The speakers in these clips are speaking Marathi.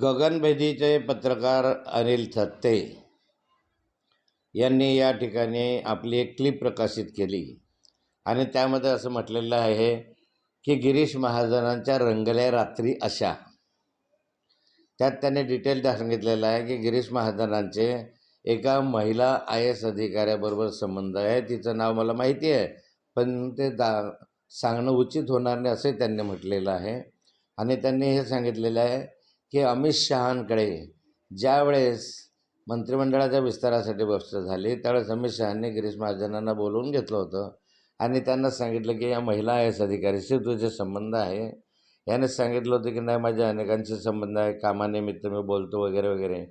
गगनभेदीचे पत्रकार अनिल थत्ते यांनी या ठिकाणी आपली एक क्लिप प्रकाशित केली आणि त्यामध्ये असं म्हटलेलं आहे की गिरीश महाजनांच्या रंगल्या रात्री अशा. त्यात त्याने डिटेल सांगितलेलं आहे की गिरीश महाजनांचे एका महिला IAS अधिकाऱ्याबरोबर संबंध आहे. तिचं नाव मला माहिती आहे, पण ते सांगणं उचित होणार नाही असे त्यांनी म्हटलेलं आहे. आणि त्यांनी हे सांगितलेलं आहे की अमित शहांकडे ज्यावेळेस मंत्रिमंडळाच्या विस्तारासाठी व्यवस्था झाली त्यावेळेस अमित शहांनी गिरीश महाजनांना बोलवून घेतलं होतं आणि त्यांना सांगितलं की या महिला IAS अधिकाऱ्याशी तुझे संबंध आहे. याने सांगितलं होतं की नाही, माझ्या अनेकांचे संबंध आहे, कामानिमित्त मी बोलतो वगैरे वगैरे.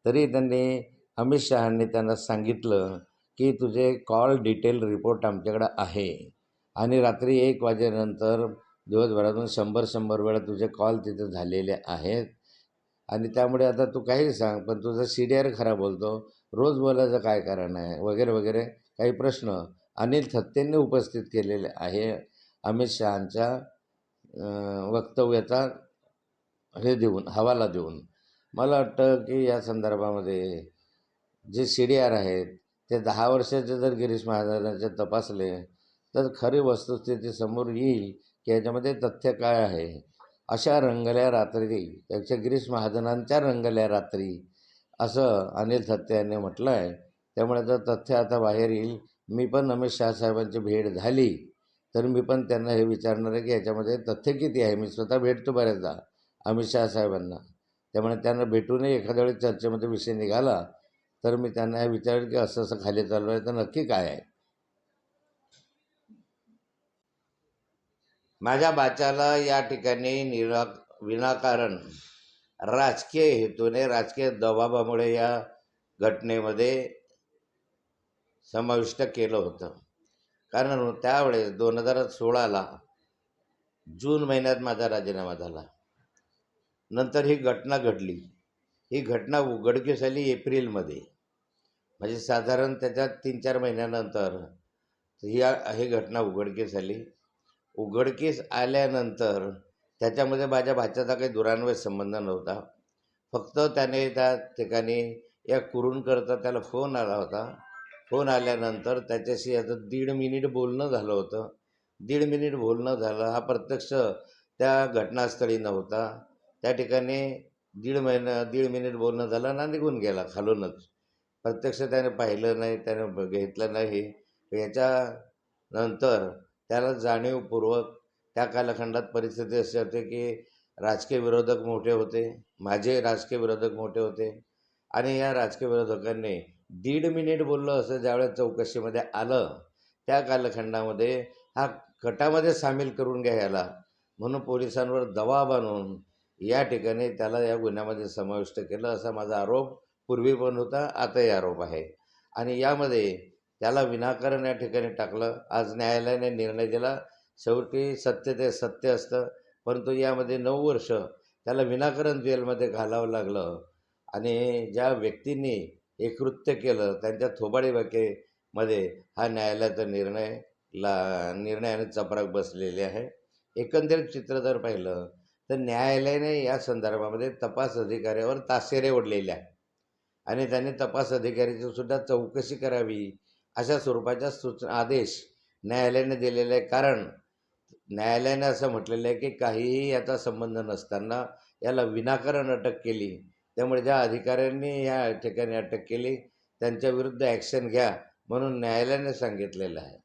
तरी त्यांनी अमित शहांनी त्यांना सांगितलं की तुझे कॉल डिटेल रिपोर्ट आमच्याकडे आहे आणि रात्री 1 वाजेनंतर दिवसभरातून 100 वेळा तुझे कॉल तिथे झालेले आहेत आणि त्यामुळे आता तू काही सांग, पण तुझा CDR खरा बोलतो, रोज बोलायचं काय कारण आहे वगैरे वगैरे काही प्रश्न अनिल थत्तेंनी उपस्थित केलेले आहे. अमित शहांच्या वक्तव्याचा हवाला देऊन मला वाटतं की या संदर्भामध्ये जे CDR आहेत ते 10 वर्षाचे जर गिरीश महाजनांचे तपासले तर खरी वस्तुस्थिती समोर येईल की याच्यामध्ये तथ्य काय आहे. अशा रंगल्या रात्री, त्याच्या गिरीश महाजनांच्या रंगल्या रात्री असं अनिल थत्ते यांनी म्हटलं आहे. त्यामुळे जर तथ्य आता बाहेर येईल. मी पण अमित शहा साहेबांची भेट झाली तर मी पण त्यांना हे विचारणार आहे की याच्यामध्ये तथ्य किती आहे. मी स्वतः भेटतो बऱ्याचदा अमित शहा साहेबांना, त्यामुळे त्यांना भेटूनही एखाद्या वेळी चर्चेमध्ये विषय निघाला तर मी त्यांना हे विचारेल की असं असं खाली चालू आहे तर नक्की काय आहे. माझ्या बाच्याला या ठिकाणी विनाकारण राजकीय हेतूने, राजकीय दबावामुळे या घटनेमध्ये समाविष्ट केलं होतं. कारण त्यावेळेस 2016ला जून महिन्यात माझा राजीनामा झाला. नंतर ही घटना घडली. ही घटना उघडकीस आली एप्रिलमध्ये, म्हणजे साधारण त्याच्यात 3-4 महिन्यानंतर ही घटना उघडकीस आली. उघडकीस आल्यानंतर त्याच्यामध्ये माझ्या भाच्याचा काही दुरान्वय संबंध नव्हता. फक्त त्याने त्या ठिकाणी या कुरूंकरता त्याला फोन आला होता. फोन आल्यानंतर त्याच्याशी आता 1.5 मिनिट बोलणं झालं होतं. 1.5 मिनिट बोलणं झालं. हा प्रत्यक्ष त्या घटनास्थळी नव्हता. त्या ठिकाणी 1.5 मिनिट बोलणं झालं ना निघून गेला खालूनच. प्रत्यक्ष त्याने पाहिलं नाही, त्याने घेतलं नाही. याच्यानंतर त्याला जाणीवपूर्वक त्या कालखंडात परिस्थिती अशी होती की राजकीय विरोधक मोठे होते, माझे राजकीय विरोधक मोठे होते आणि या राजकीय विरोधकांनी 1.5 मिनिट बोललं असं ज्यावेळेस चौकशीमध्ये आलं त्या कालखंडामध्ये हा गटामध्ये सामील करून घ्यायला म्हणून पोलिसांवर दबाव आणून या ठिकाणी त्याला या गुन्ह्यामध्ये समाविष्ट केलं असा माझा आरोप पूर्वी पण होता, आताही आरोप आहे. आणि यामध्ये त्याला विनाकारण या ठिकाणी टाकलं. आज न्यायालयाने निर्णय दिला. शेवटी सत्य ते सत्य असतं, परंतु यामध्ये 9 वर्ष त्याला विनाकारण जेलमध्ये घालावं लागलं. आणि ज्या व्यक्तींनी हे कृत्य केलं त्यांच्या थोबाडीमध्ये हा न्यायालयाचा निर्णयाने चपराक बसलेली आहे. एकंदरीत चित्र जर पाहिलं तर न्यायालयाने या संदर्भामध्ये तपास अधिकाऱ्यावर ताशेरे ओढलेले आहे आणि त्यांनी तपास अधिकाऱ्याची सुद्धा चौकशी करावी अशा स्वरूपाच्या आदेश न्यायालयाने दिलेले आहे. कारण न्यायालयाने असं म्हटलेलं आहे की काहीही याचा संबंध नसताना याला विनाकारण अटक केली. त्यामुळे ज्या अधिकाऱ्यांनी या ठिकाणी अटक केली त्यांच्या विरुद्ध ॲक्शन घ्या म्हणून न्यायालयाने सांगितलेलं आहे.